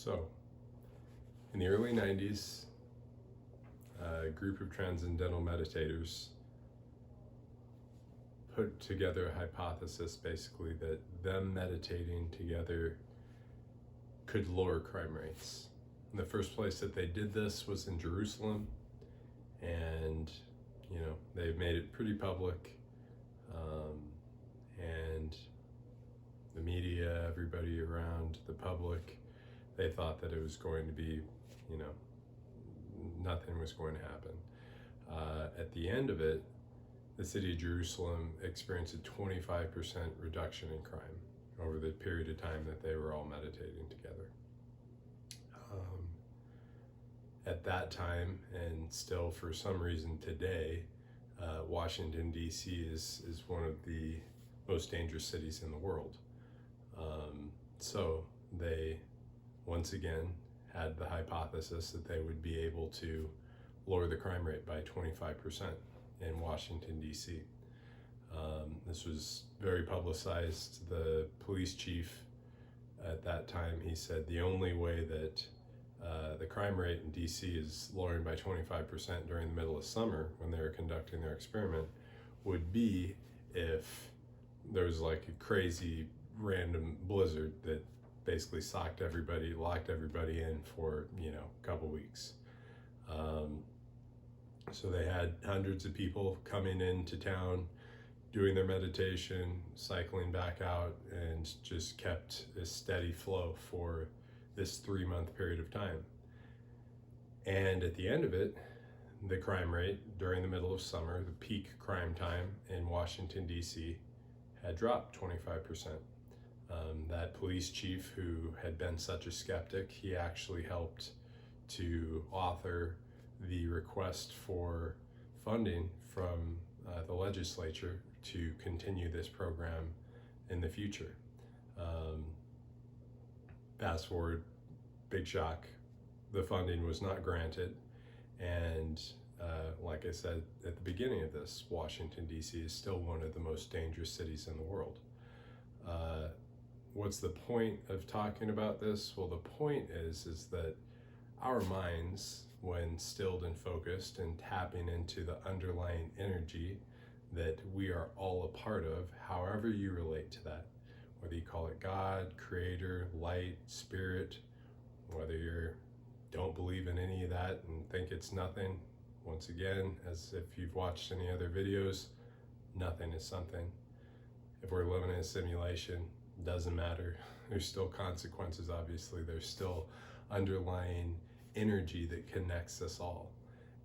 So, in the early 90s, a group of transcendental meditators put together a hypothesis basically that them meditating together could lower crime rates. And the first place that they did this was in Jerusalem, and they made it pretty public, and the media, everybody around the public, they thought that it was going to be, nothing was going to happen. At the end of it, the city of Jerusalem experienced a 25% reduction in crime over the period of time that they were all meditating together. At that time, and still for some reason today, Washington, D.C. is one of the most dangerous cities in the world. So they, once again, had the hypothesis that they would be able to lower the crime rate by 25% in Washington, D.C. This was very publicized. The police chief at that time, he said the only way that the crime rate in D.C. is lowering by 25% during the middle of summer when they were conducting their experiment would be if there was like a crazy random blizzard that basically locked everybody in for a couple weeks. So they had hundreds of people coming into town, doing their meditation, cycling back out, and just kept a steady flow for this 3-month period of time. And at the end of it, the crime rate during the middle of summer, the peak crime time in Washington, D.C., had dropped 25%. That police chief, who had been such a skeptic, he actually helped to author the request for funding from the legislature to continue this program in the future. Fast forward, big shock, the funding was not granted, and like I said at the beginning of this, Washington, D.C. is still one of the most dangerous cities in the world. What's the point of talking about this? Well, the point is that our minds, when stilled and focused and tapping into the underlying energy that we are all a part of, however you relate to that, whether you call it God, creator, light, spirit, whether you don't believe in any of that and think it's nothing, once again, as if you've watched any other videos, nothing is something. If we're living in a simulation, doesn't matter. There's still consequences, obviously. There's still underlying energy that connects us all.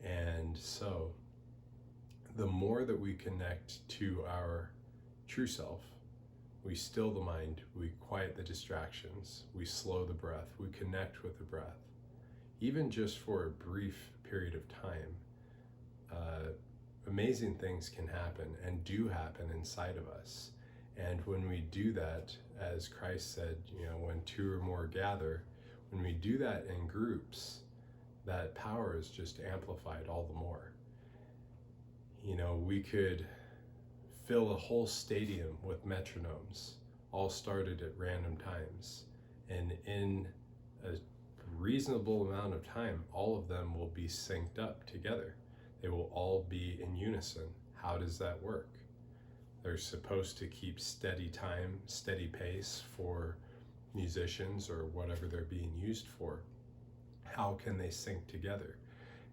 And so the more that we connect to our true self, we still the mind, we quiet the distractions, we slow the breath, we connect with the breath, even just for a brief period of time. Amazing things can happen and do happen inside of us. And when we do that, as Christ said, when 2 or more gather, when we do that in groups, that power is just amplified all the more. We could fill a whole stadium with metronomes, all started at random times. And in a reasonable amount of time, all of them will be synced up together. They will all be in unison. How does that work? They're supposed to keep steady time, steady pace for musicians or whatever they're being used for. How can they sync together?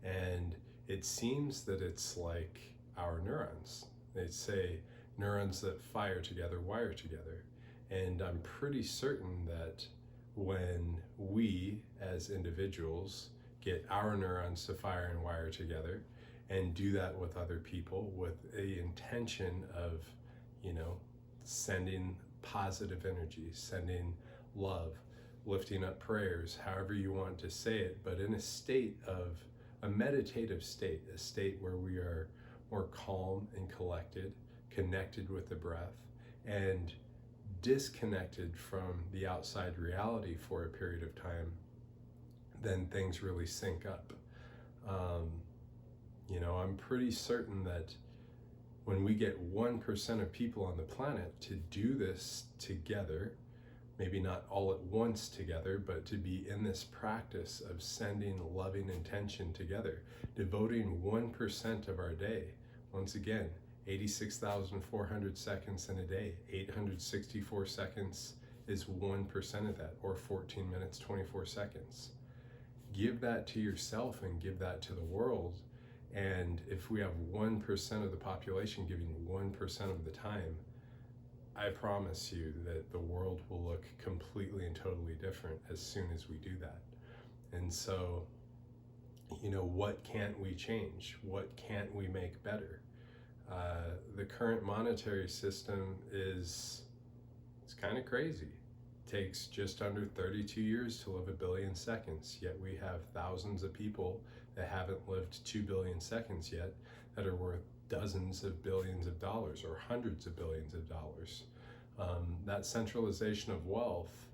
And it seems that it's like our neurons. They say neurons that fire together wire together. And I'm pretty certain that when we as individuals get our neurons to fire and wire together and do that with other people with a intention of, sending positive energy, sending love, lifting up prayers, however you want to say it, but in a state of a meditative state, a state where we are more calm and collected, connected with the breath, and disconnected from the outside reality for a period of time, then things really sync up. I'm pretty certain that when we get 1% of people on the planet to do this together, maybe not all at once together, but to be in this practice of sending loving intention together, devoting 1% of our day. Once again, 86,400 seconds in a day, 864 seconds is 1% of that, or 14 minutes, 24 seconds. Give that to yourself and give that to the world. And if we have 1% of the population giving 1% of the time, I promise you that the world will look completely and totally different as soon as we do that. And so, what can't we change? What can't we make better? The current monetary system it's kind of crazy. It takes just under 32 years to live 1 billion seconds, yet we have thousands of people that haven't lived 2 billion seconds yet that are worth dozens of billions of dollars or hundreds of billions of dollars. That centralization of wealth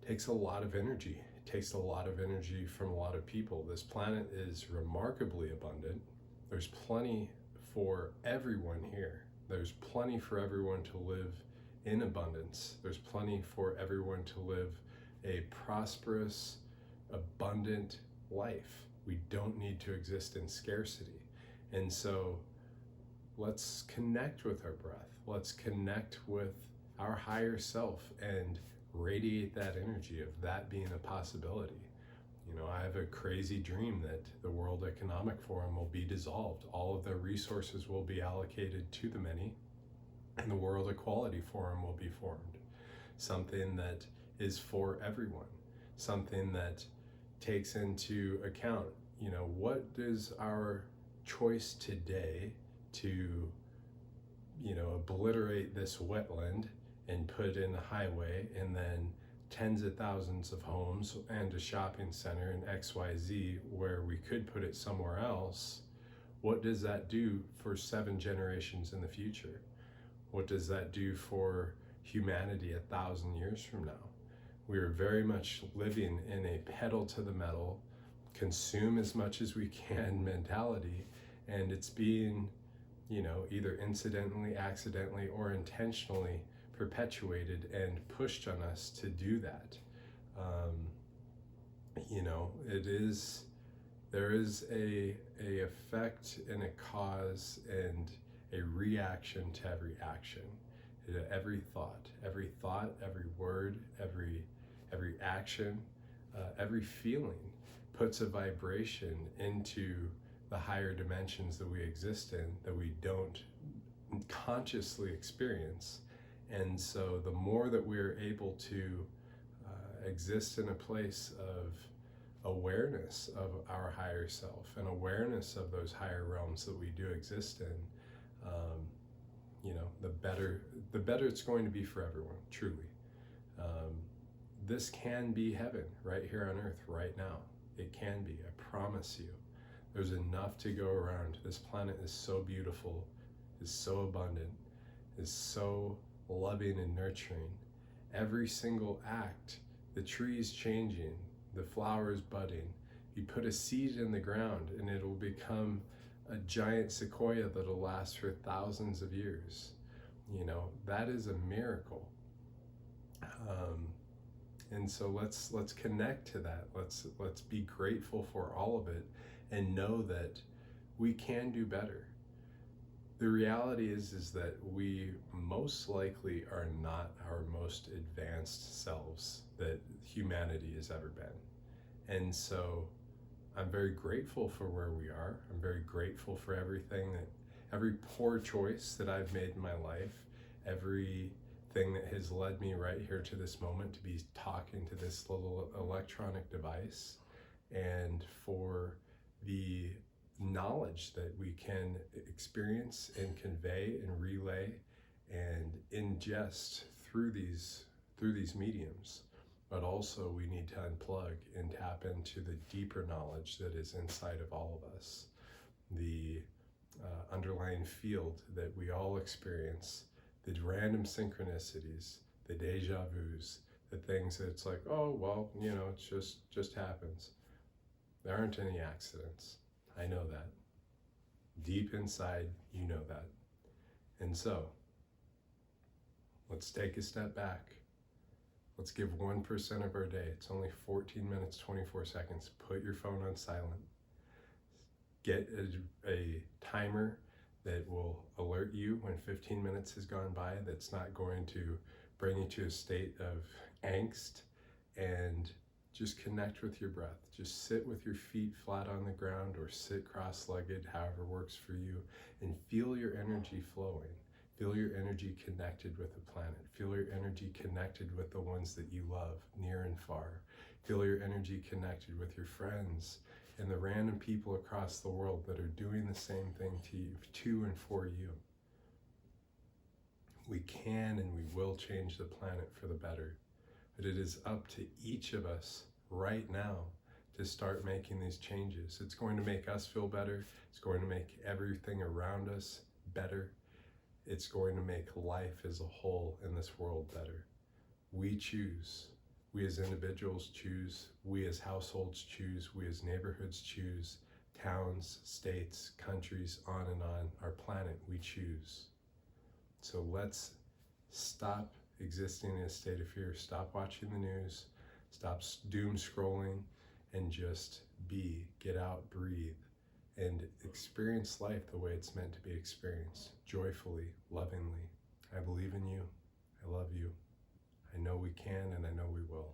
takes a lot of energy. It takes a lot of energy from a lot of people. This planet is remarkably abundant. There's plenty for everyone here. There's plenty for everyone to live in abundance. There's plenty for everyone to live a prosperous, abundant life. We don't need to exist in scarcity. And so let's connect with our breath. Let's connect with our higher self and radiate that energy of that being a possibility. I have a crazy dream that the World Economic Forum will be dissolved. All of the resources will be allocated to the many, and the World Equality Forum will be formed. Something that is for everyone. Something that takes into account, what is our choice today to, obliterate this wetland and put in a highway and then tens of thousands of homes and a shopping center in XYZ where we could put it somewhere else. What does that do for 7 generations in the future? What does that do for humanity 1,000 years from now? We are very much living in a pedal to the metal, consume as much as we can mentality, and it's being, either incidentally, accidentally, or intentionally perpetuated and pushed on us to do that. There is a effect and a cause and a reaction to every action, every thought, every word, every action, every feeling puts a vibration into the higher dimensions that we exist in that we don't consciously experience. And so the more that we're able to exist in a place of awareness of our higher self and awareness of those higher realms that we do exist in, the better it's going to be for everyone, truly. This can be heaven right here on earth right now. It can be, I promise you. There's enough to go around. This planet is so beautiful, is so abundant, is so loving and nurturing. Every single act, the trees changing, the flowers budding, you put a seed in the ground and it will become a giant sequoia that'll last for thousands of years. That is a miracle. And so let's connect to that. Let's be grateful for all of it and know that we can do better. The reality is that we most likely are not our most advanced selves that humanity has ever been. And so I'm very grateful for where we are. I'm very grateful for every poor choice that I've made in my life, everything that has led me right here to this moment to be talking to this little electronic device, and for the knowledge that we can experience and convey and relay and ingest through these mediums. But also we need to unplug and tap into the deeper knowledge that is inside of all of us, the underlying field that we all experience, the random synchronicities, the deja vus, the things that it's like, oh, well, it just happens. There aren't any accidents. I know that. Deep inside, you know that. And so, let's take a step back. Let's give 1% of our day. It's only 14 minutes, 24 seconds. Put your phone on silent. Get a timer that will alert you when 15 minutes has gone by, that's not going to bring you to a state of angst, and just connect with your breath. Just sit with your feet flat on the ground or sit cross-legged, however works for you, and feel your energy flowing. Feel your energy connected with the planet. Feel your energy connected with the ones that you love, near and far. Feel your energy connected with your friends and the random people across the world that are doing the same thing to you, to and for you. We can and we will change the planet for the better, but it is up to each of us right now to start making these changes. It's going to make us feel better. It's going to make everything around us better. It's going to make life as a whole in this world better. We choose. We as individuals choose. We as households choose. We as neighborhoods choose. Towns, states, countries, on and on. Our planet, we choose. So let's stop existing in a state of fear. Stop watching the news. Stop doom scrolling and just be. Get out, breathe, and experience life the way it's meant to be experienced, joyfully, lovingly. I believe in you. I love you. I know we can, and I know we will.